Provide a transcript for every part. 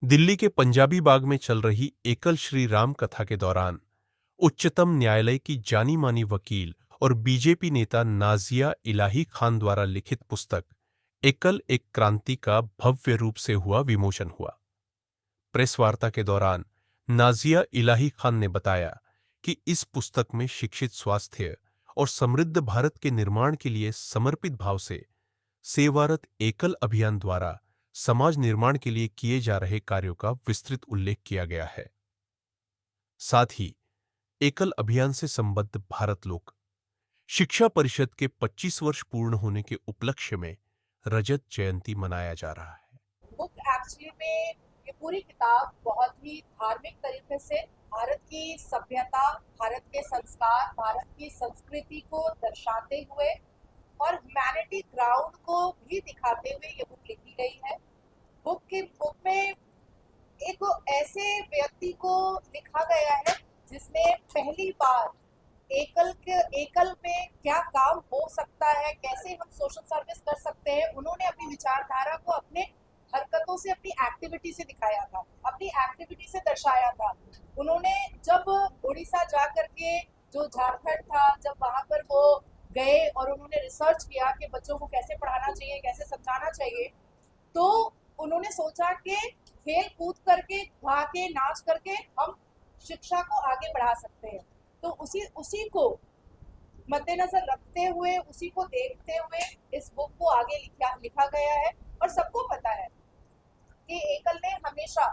दिल्ली के पंजाबी बाग में चल रही एकल श्री राम कथा के दौरान उच्चतम न्यायालय की जानी मानी वकील और बीजेपी नेता नाजिया इलाही खान द्वारा लिखित पुस्तक एकल एक क्रांति का भव्य रूप से हुआ विमोचन हुआ। प्रेस वार्ता के दौरान नाजिया इलाही खान ने बताया कि इस पुस्तक में शिक्षित, स्वास्थ्य और समृद्ध भारत के निर्माण के लिए समर्पित भाव से सेवारत एकल अभियान द्वारा समाज निर्माण के लिए किए जा रहे कार्यों का विस्तृत उल्लेख किया गया है। साथ ही एकल अभियान से संबद्ध भारत लोक शिक्षा परिषद के 25 वर्ष पूर्ण होने के उपलक्ष्य में रजत जयंती मनाया जा रहा है। बुक एक्चुअली में ये पूरी किताब बहुत ही धार्मिक तरीके से भारत की सभ्यता, भारत के संस्कार, भारत की संस्कृति को दर्शाते हुए और ह्यूमैनिटी ग्राउंड को भी दिखाते हुए ये बुक लिखी गई है। बुक में एक ऐसे व्यक्ति को लिखा गया है जिसने पहली बार एकल में क्या काम हो सकता है, कैसे हम सोशल सर्विस कर सकते हैं, उन्होंने अपनी विचारधारा को अपने हरकतों से, अपनी एक्टिविटी से दिखाया था, अपनी एक्टिविटी से दर्शाया था। उन्होंने जब उड़ीसा जा करके, जो झारखंड था, जब वहां पर वो गए और उन्होंने रिसर्च किया कि बच्चों को कैसे पढ़ाना चाहिए, कैसे समझाना चाहिए, तो उन्होंने सोचा कि खेल कूद करके, गा के, नाच करके हम शिक्षा को आगे बढ़ा सकते हैं। तो उसी को मद्देनजर रखते हुए, उसी को देखते हुए इस बुक को आगे लिखा गया है। और सबको पता है कि एकल ने हमेशा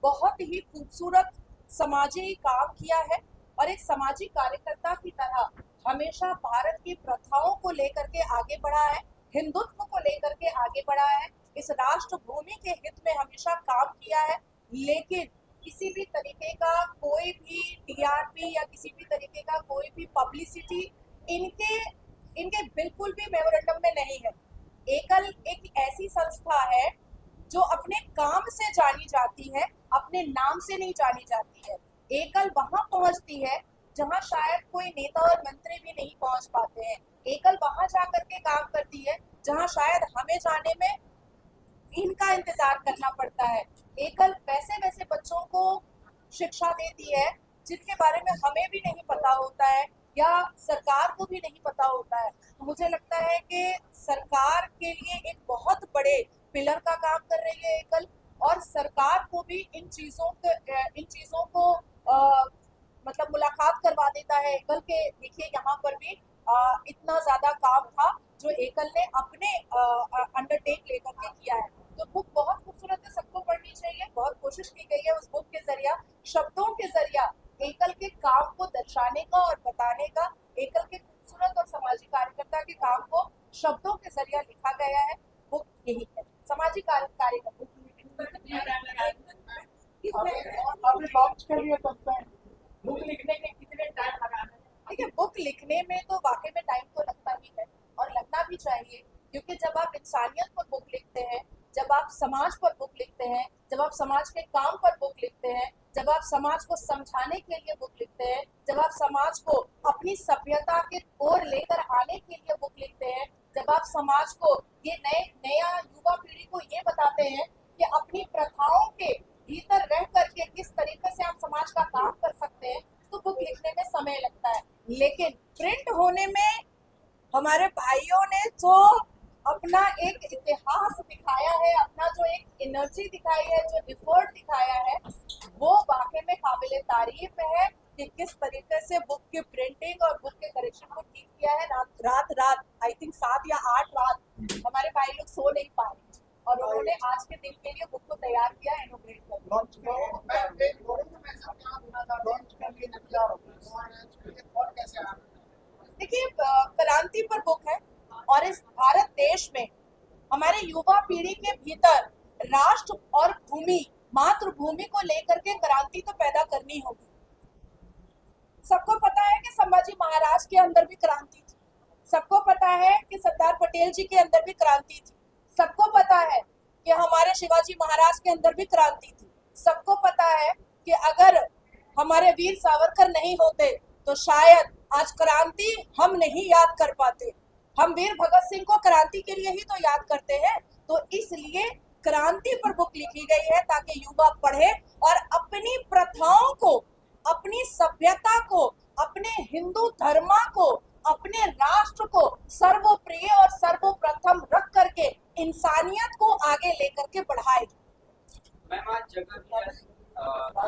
बहुत ही खूबसूरत समाजी काम किया है और एक सामाजिक कार्यकर्ता की तरह हमेशा भारत की प्रथाओं को लेकर के आगे बढ़ा है, हिंदुत्व को लेकर के आगे बढ़ा है, इस राष्ट्र भूमि के हित में हमेशा काम किया है। लेकिन किसी भी तरीके का कोई भी टीआरपी या किसी भी तरीके का कोई भी पब्लिसिटी इनके इनके बिल्कुल भी मेमोरेंडम में नहीं है। एकल एक ऐसी संस्था है जो अपने काम से जानी जाती है, अपने नाम से नहीं जानी जाती है। एकल वहां पहुंचती है जहां शायद कोई नेता और मंत्री भी नहीं पहुंच पाते हैं। एकल वहां जाकर के काम करती है जहां शायद हमें जाने में इनका इंतजार करना पड़ता है। एकल वैसे वैसे बच्चों को शिक्षा देती है जिनके बारे में हमें भी नहीं पता होता है या सरकार को भी नहीं पता होता है। तो मुझे लगता है कि सरकार के लिए एक बहुत बड़े पिलर का काम कर रही है एकल, और सरकार को भी इन चीजों को मतलब मुलाकात करवा देता है एकल के। देखिए यहाँ पर भी इतना ज्यादा काम था जो एकल ने अपने अंडरटेक लेकर के किया है। तो बुक बहुत खूबसूरत है, सबको पढ़नी चाहिए। बहुत कोशिश की गई है उस बुक के जरिया, शब्दों के जरिया एकल के काम को दर्शाने का और बताने का। एकल के खूबसूरत और सामाजिक कार्यकर्ता के काम को शब्दों के जरिया लिखा गया है। बुक यही है, सामाजिक कार्यकर्ता। आपने लॉन्च कर दिया कब तक? बुक लिखने के कितने टाइम लगाना है? देखिए, बुक लिखने में तो वाकई में टाइम तो लगता ही है और लगना भी चाहिए, क्योंकि जब आप इंसानियत पर बुक लिखते हैं, जब आप समाज पर बुक लिखते हैं, जब आप समाज के काम पर बुक लिखते हैं, जब आप समाज को समझाने के लिए बुक लिखते हैं, जब आप समाज को अपनी सभ्यता के ओर लेकर आने के लिए बुक लिखते हैं, जब आप समाज को ये नया युवा पीढ़ी को ये बताते हैं कि अपनी प्रथाओं के भीतर रह करके किस तरीके से आप समाज का काम कर सकते हैं, तो बुक लिखने में समय लगता है। लेकिन प्रिंट होने में हमारे भाइयों ने जो अपना एक इतिहास दिखाया है, अपना जो एक एनर्जी दिखाई है, जो एफर्ट दिखाया है, वो वाकई में काबिले तारीफ है कि किस तरीके से बुक की प्रिंटिंग और बुक के करेक्शन को ठीक किया है। रात आई थिंक 7 या 8 रात हमारे भाई लोग सो नहीं पाए और उन्होंने आज के दिन के लिए बुक को तैयार किया, इनोग्रेट कर दिया। लॉन्च कर लिया और कैसे आ? देखिए, क्रांति पर बुक है और इस भारत देश में हमारे युवा पीढ़ी के भीतर राष्ट्र और भूमि, मातृभूमि को लेकर के क्रांति तो पैदा करनी होगी। सबको पता है कि संभाजी महाराज के अंदर भी क्रांति थी, सबको पता है कि सरदार पटेल जी के अंदर भी क्रांति थी, सबको पता है कि हमारे शिवाजी महाराज के अंदर भी क्रांति थी, सबको पता है कि अगर हमारे वीर सावरकर नहीं होते तो शायद आज क्रांति हम नहीं याद कर पाते। हम वीर भगत सिंह को क्रांति के लिए ही तो याद करते हैं। तो इसलिए क्रांति पर बुक लिखी गई है ताकि युवा पढ़े और अपनी प्रथाओं को, अपनी सभ्यता को, अपने हिंदू धर्म को, अपने राष्ट्र को सर्वप्रिय और सर्वप्रथम रख करके इंसानियत को आगे लेकर के बढ़ाए। मैम आज जगह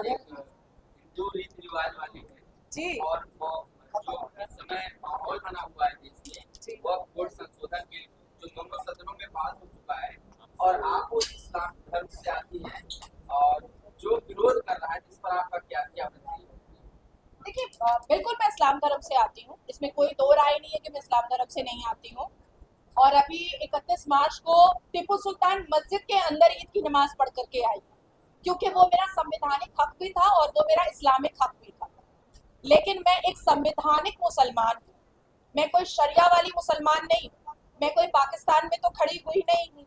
एक हिंदू रीति रिवाज वाली है जी और वो जो इस समय माहौल बना हुआ है देश में, वह वोट संशोधन बिल जो दोनों सदनों में पास हो चुका है और आप वो इस्लाम धर्म से आती हैं और जो विरोध कर रहा है, जिस पर आपका क्या बताइए? देखिए, बिल्कुल मैं इस्लाम धर्म से आती हूँ, इसमें कोई दो राय नहीं है कि मैं इस्लाम धर्म से नहीं आती हूँ। और अभी 31 मार्च को टिप्पू सुल्तान मस्जिद के अंदर ईद की नमाज पढ़ करके आई, क्योंकि वो मेरा संवैधानिक हक भी था और वो मेरा इस्लामिक हक भी था। लेकिन मैं एक संवैधानिक मुसलमान हूँ, मैं कोई शरिया वाली मुसलमान नहीं हूँ, मैं कोई पाकिस्तान में तो खड़ी हुई नहीं हूँ,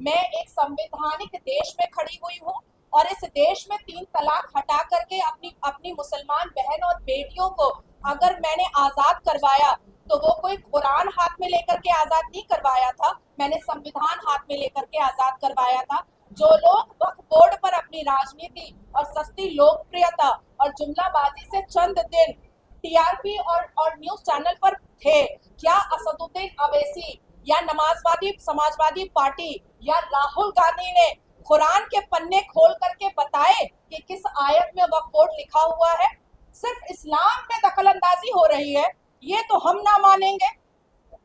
मैं एक संवैधानिक देश में खड़ी हुई हूँ और इस देश में 3 तलाक हटा करके अपनी मुसलमान बहन और बेटियों को अगर मैंने आजाद करवाया तो वो कोई कुरान हाथ में लेकर के आजाद नहीं करवाया था, मैंने संविधान हाथ में लेकर के आजाद करवाया था। जो लोग वक्फ बोर्ड पर अपनी राजनीति और सस्ती लोकप्रियता और जुमलाबाजी से चंद दिन टीआरपी और न्यूज चैनल पर थे, क्या असदुद्दीन अवैसी या नमाजवादी समाजवादी पार्टी या राहुल गांधी ने कुरान के पन्ने खोल करके बताए कि किस आयत में वक्फ बोर्ड लिखा हुआ है? सिर्फ इस्लाम में दखलंदाजी हो रही है, ये तो हम ना मानेंगे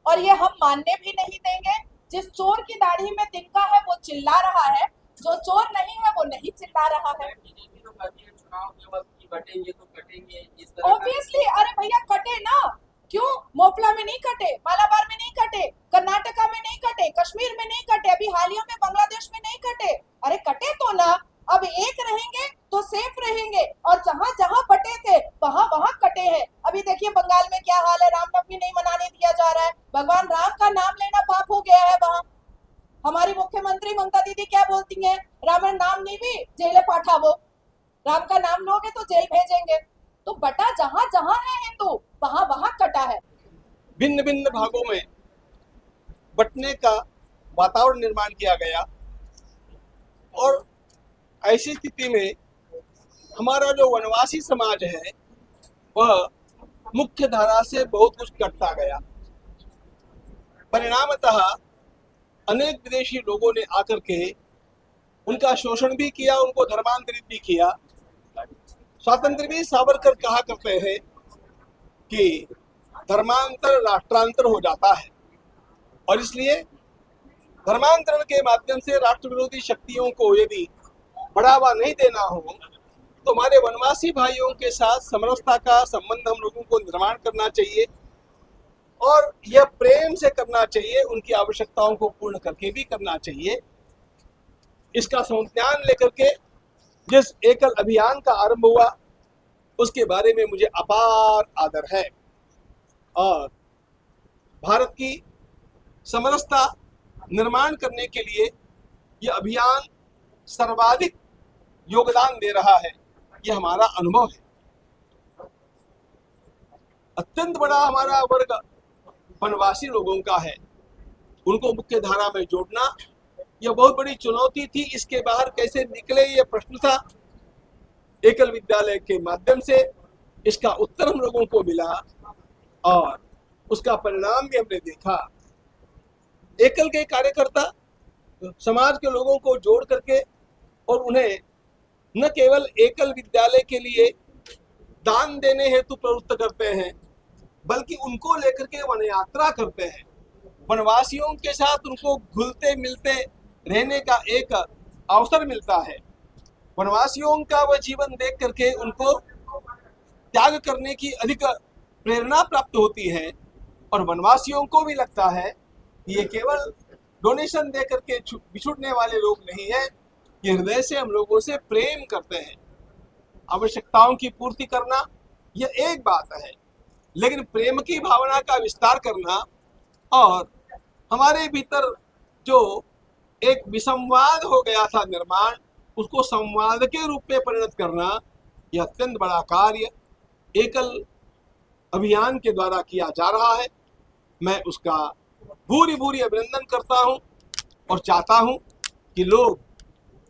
और ये हम मानने भी नहीं देंगे। जिस चोर की दाढ़ी में तिनका है वो चिल्ला रहा है, जो चोर नहीं है वो नहीं चिल्ला रहा है। बीजेपी तो कहती है चुनाव के वक्त की कटेंगे तो कटेंगे, इस तरह ऑब्वियसली, अरे भैया कटे ना, क्यों मोपला में नहीं कटे, मालाबार में नहीं कटे, कर्नाटका में नहीं कटे, कश्मीर में नहीं कटे, अभी हालिया में बांग्लादेश में नहीं कटे, अरे कटे तो ना। अब एक रहेंगे तो सेफ रहेंगे और जहां जहां बटे थे वहां वहां कटे हैं। अभी देखिए बंगाल में क्या हाल है, रामनवमी नहीं मनाने दिया जा रहा है, भगवान राम का नाम लेना पाप हो गया है वहां। हमारी मुख्यमंत्री ममता दीदी क्या बोलती हैं, रावण नाम नहीं भी जेल पाठावो, राम का नाम लोगे तो जेल भेजेंगे। तो बटा जहां जहां है हिंदू वहां वहां कटा है। भिन्न भिन्न भागों में बंटने का वातावरण निर्माण किया गया और ऐसी स्थिति में हमारा जो वनवासी समाज है वह मुख्य धारा से बहुत कुछ कटता गया। परिणामतः अनेक विदेशी लोगों ने आकर के उनका शोषण भी किया, उनको धर्मांतरित भी किया। स्वातंत्रवीर सावरकर कहा करते हैं कि धर्मांतर राष्ट्रांतर हो जाता है और इसलिए धर्मांतरण के माध्यम से राष्ट्र विरोधी शक्तियों को यदि बढ़ावा नहीं देना हो तो हमारे वनवासी भाइयों के साथ समरसता का संबंध हम लोगों को निर्माण करना चाहिए और यह प्रेम से करना चाहिए, उनकी आवश्यकताओं को पूर्ण करके भी करना चाहिए। इसका संज्ञान लेकर के जिस एकल अभियान का आरंभ हुआ उसके बारे में मुझे अपार आदर है और भारत की समरसता निर्माण करने के लिए यह अभियान सर्वाधिक योगदान दे रहा है, यह हमारा अनुभव है। अत्यंत बड़ा हमारा वर्ग वनवासी लोगों का है, उनको मुख्य धारा में जोड़ना यह बहुत बड़ी चुनौती थी। इसके बाहर कैसे निकले ये प्रश्न था। एकल विद्यालय के माध्यम से इसका उत्तर हम लोगों को मिला और उसका परिणाम भी हमने देखा। एकल के कार्यकर्ता समाज के लोगों को जोड़ करके और उन्हें न केवल एकल विद्यालय के लिए दान देने हेतु प्रवृत्त करते हैं बल्कि उनको लेकर के वन यात्रा करते हैं। वनवासियों के साथ उनको घुलते मिलते रहने का एक अवसर मिलता है। वनवासियों का वह जीवन देख करके उनको त्याग करने की अधिक प्रेरणा प्राप्त होती है और वनवासियों को भी लगता है कि ये केवल डोनेशन दे करके बिछुड़ने वाले लोग नहीं हैं, ये हृदय से हम लोगों से प्रेम करते हैं। आवश्यकताओं की पूर्ति करना यह एक बात है, लेकिन प्रेम की भावना का विस्तार करना और हमारे भीतर जो एक विसंवाद हो गया था निर्माण, उसको संवाद के रूप में परिणत करना, यह अत्यंत बड़ा कार्य एकल अभियान के द्वारा किया जा रहा है। मैं उसका भूरी भूरी अभिनंदन करता हूं और चाहता हूं कि लोग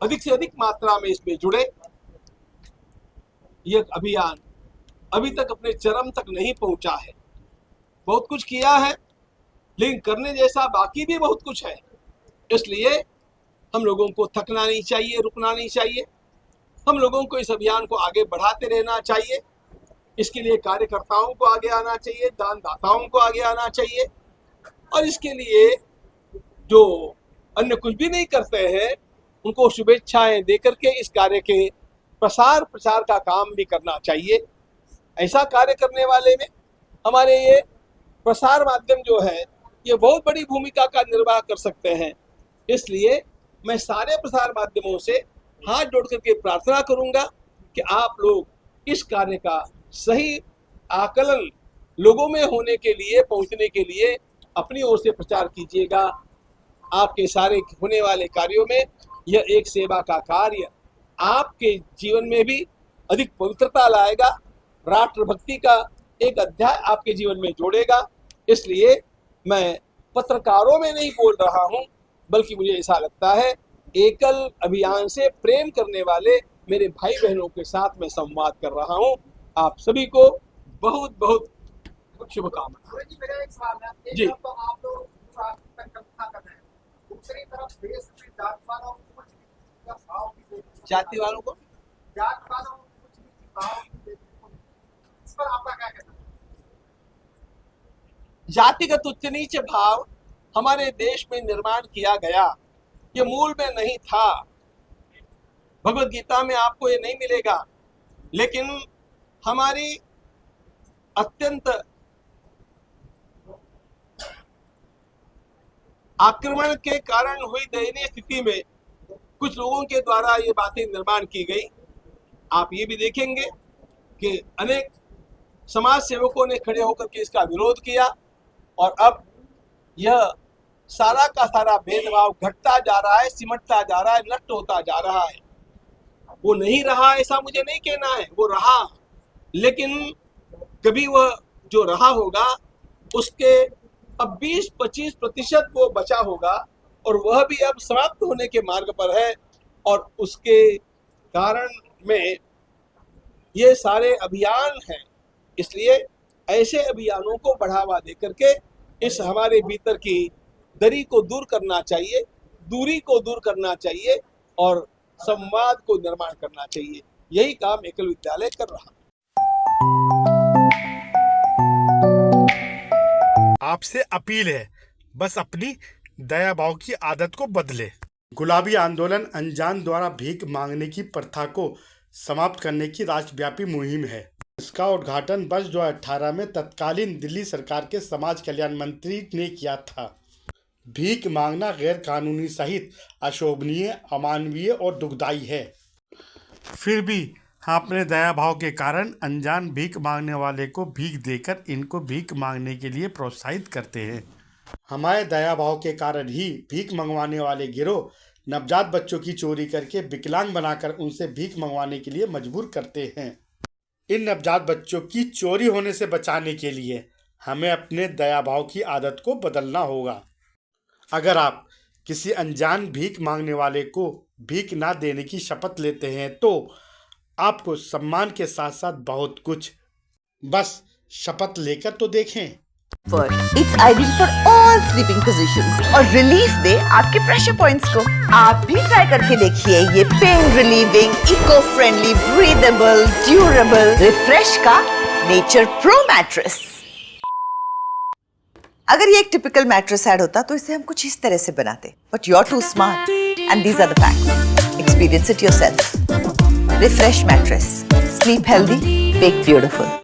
अधिक से अधिक मात्रा में इसमें जुड़े। यह अभियान अभी तक अपने चरम तक नहीं पहुंचा है। बहुत कुछ किया है, लेकिन करने जैसा बाकी भी बहुत कुछ है। इसलिए हम लोगों को थकना नहीं चाहिए, रुकना नहीं चाहिए। हम लोगों को इस अभियान को आगे बढ़ाते रहना चाहिए। इसके लिए कार्यकर्ताओं को आगे आना चाहिए, दानदाताओं को आगे आना चाहिए, और इसके लिए जो अन्य कुछ भी नहीं करते हैं उनको शुभेच्छाएं देकर के इस कार्य के प्रसार प्रचार का काम भी करना चाहिए। ऐसा कार्य करने वाले में हमारे ये प्रसार माध्यम जो है ये बहुत बड़ी भूमिका का निर्वाह कर सकते हैं। इसलिए मैं सारे प्रसार माध्यमों से हाथ जोड़ करके प्रार्थना करूंगा कि आप लोग इस कार्य का सही आकलन लोगों में होने के लिए, पहुंचने के लिए अपनी ओर से प्रचार कीजिएगा। आपके सारे होने वाले कार्यों में यह एक सेवा का कार्य आपके जीवन में भी अधिक पवित्रता लाएगा, राष्ट्रभक्ति का एक अध्याय आपके जीवन में जोड़ेगा। इसलिए मैं पत्रकारों में नहीं बोल रहा हूं, बल्कि मुझे ऐसा लगता है एकल अभियान से प्रेम करने वाले मेरे भाई बहनों के साथ मैं संवाद कर रहा हूं। आप सभी को बहुत बहुत शुभकामनाएं। जी, मेरा एक सवाल है। एक जी। तरफ तो आप लोग कथा कर रहे हैं, दूसरी तरफ देश में जातिवादों को कुछ भी भाव भी देखने को जाति वालों को जातिवादों को कुछ भी भाव भी देखने को मिलता है। इस पर आपका क्या कहना है? जातिगत उच्च नीच भाव हमारे देश में निर्माण किया गया, ये मूल में नहीं था। भगवत गीता में आपको ये नहीं मिलेगा, लेकिन हमारी अत्यंत आक्रमण के कारण हुई दयनीय स्थिति में कुछ लोगों के द्वारा ये बातें निर्माण की गई। आप ये भी देखेंगे कि अनेक समाज सेवकों ने खड़े होकर के इसका विरोध किया, और अब यह सारा का सारा भेदभाव घटता जा रहा है, सिमटता जा रहा है, नष्ट होता जा रहा है। वो नहीं रहा ऐसा मुझे नहीं कहना है, वो रहा, लेकिन कभी वह जो रहा होगा उसके अब 20-25% वो बचा होगा, और वह भी अब समाप्त होने के मार्ग पर है। और उसके कारण में ये सारे अभियान हैं। इसलिए ऐसे अभियानों को बढ़ावा देकर के इस हमारे भीतर की दरी को दूर करना चाहिए, दूरी को दूर करना चाहिए, और संवाद को निर्माण करना चाहिए। यही काम एकल विद्यालय कर रहा है। आपसे अपील है, बस अपनी दया भाव की आदत को बदले। गुलाबी आंदोलन अनजान द्वारा भीख मांगने की प्रथा को समाप्त करने की राष्ट्रव्यापी मुहिम है। इसका उद्घाटन वर्ष 2018 में तत्कालीन दिल्ली सरकार के समाज कल्याण मंत्री ने किया था। भीख मांगना गैर कानूनी सहित अशोभनीय, अमानवीय और दुखदायी है। फिर भी हम अपने दया भाव के कारण अनजान भीख मांगने वाले को भीख देकर इनको भीख मांगने के लिए प्रोत्साहित करते हैं। हमारे दया भाव के कारण ही भीख मंगवाने वाले गिरोह नवजात बच्चों की चोरी करके विकलांग बनाकर उनसे भीख मंगवाने के लिए मजबूर करते हैं। इन नवजात बच्चों की चोरी होने से बचाने के लिए हमें अपने दया भाव की आदत को बदलना होगा। अगर आप किसी अनजान भीख मांगने वाले को भीख ना देने की शपथ लेते हैं तो आपको सम्मान के साथ साथ बहुत कुछ, बस शपथ लेकर तो देखें। It's ideal for all sleeping positions और रिलीफ दे आपके प्रेशर पॉइंट्स को। आप भी ट्राई करके देखिए ये pain relieving, eco friendly, breathable, durable Refresh का नेचर प्रो मैट्रेस। अगर ये एक टिपिकल मैट्रेस ऐड होता तो इसे हम कुछ इस तरह से बनाते, but you are too smart and these are the facts. Experience it yourself. Refresh mattress, sleep healthy, wake beautiful.